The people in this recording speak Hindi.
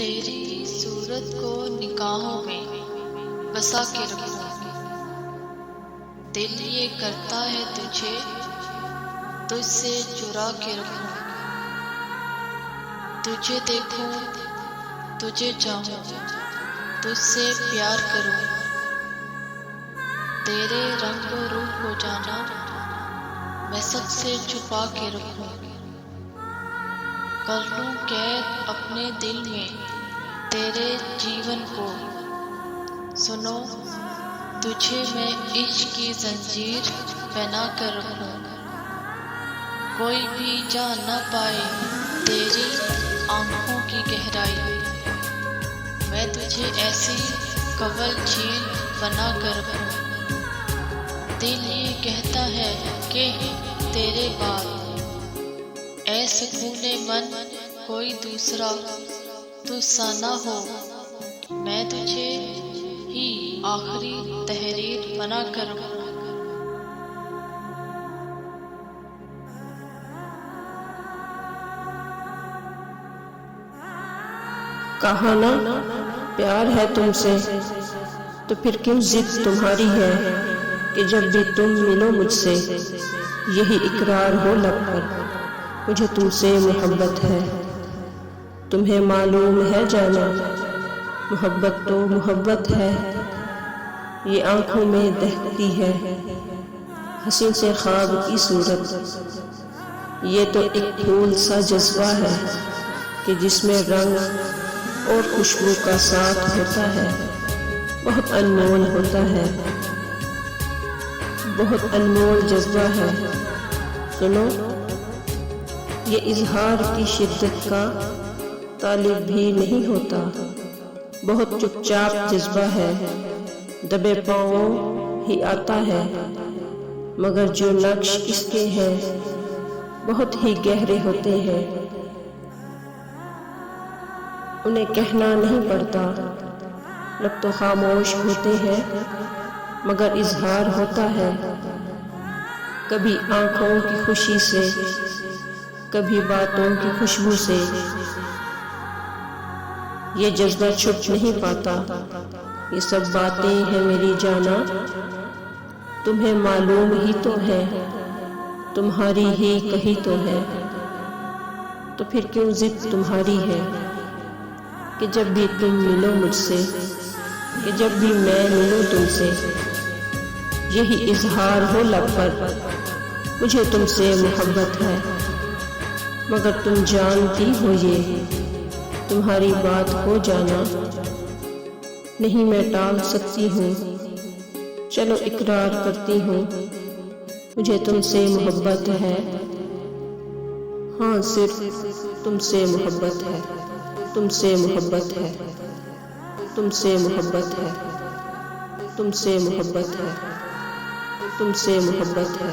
तेरी सूरत को निगाहों में बसा के रखूं, दिल ये करता है तुझे तुझसे चुरा के रखूं। तुझे देखूं, तुझे चाहूं, तुझसे प्यार करूं, तेरे रंग रूप हो जाना मैं सबसे छुपा के रखूं। कर लूं कैद अपने दिल में तेरे जीवन को, सुनो तुझे मैं इश्क की जंजीर पहना कर रखूं। कोई भी जा न पाए तेरी आंखों की गहराई, मैं तुझे ऐसी कवल झील बना कर रखूं। दिल ये कहता है कि तेरे बाद ऐ सुकूने मन कोई दूसरा तुझसा ना हो, मैं तुझे ही आखिरी तहरीर बना कर रखूं। कहा ना प्यार है तुमसे, तो फिर क्यों जिद तुम्हारी है कि जब भी तुम मिलो मुझसे यही इकरार हो लब पर मुझे तुमसे मोहब्बत है। तुम्हें मालूम है जाना मोहब्बत तो मोहब्बत है, ये आंखों में दहकती है हसीन से ख्वाब की सूरत। ये तो एक फूल सा जज्बा है कि जिसमें रंग और खुशबू का साथ होता है, बहुत अनमोल होता है, बहुत अनमोल जज्बा है। सुनो ये इजहार की शिद्दत का तालिब भी नहीं होता, बहुत चुपचाप जज्बा है, दबे पाँवों ही आता है, मगर जो नक्श इसके हैं बहुत ही गहरे होते हैं। उन्हें कहना नहीं पड़ता, लब तो खामोश होते हैं, मगर इजहार होता है कभी आंखों की खुशी से, कभी बातों की खुशबू से। ये जज्बा छुप नहीं पाता, ये सब बातें हैं मेरी जाना, तुम्हें मालूम ही तो है, तुम्हारी ही कही तो है। तो फिर क्यों जिद तुम्हारी है कि जब भी तुम मिलो मुझसे, कि जब भी मैं मिलूं तुमसे यही इजहार हो लब पर मुझे तुमसे मोहब्बत है। मगर तुम जानती हो ये तुम्हारी बात हो जाना नहीं मैं टाल सकती हूँ, चलो इकरार करती हूँ मुझे तुमसे मोहब्बत है। हाँ सिर्फ तुमसे मोहब्बत है, तुमसे मोहब्बत है, तुमसे मोहब्बत है, तुमसे मोहब्बत है, तुमसे मोहब्बत है।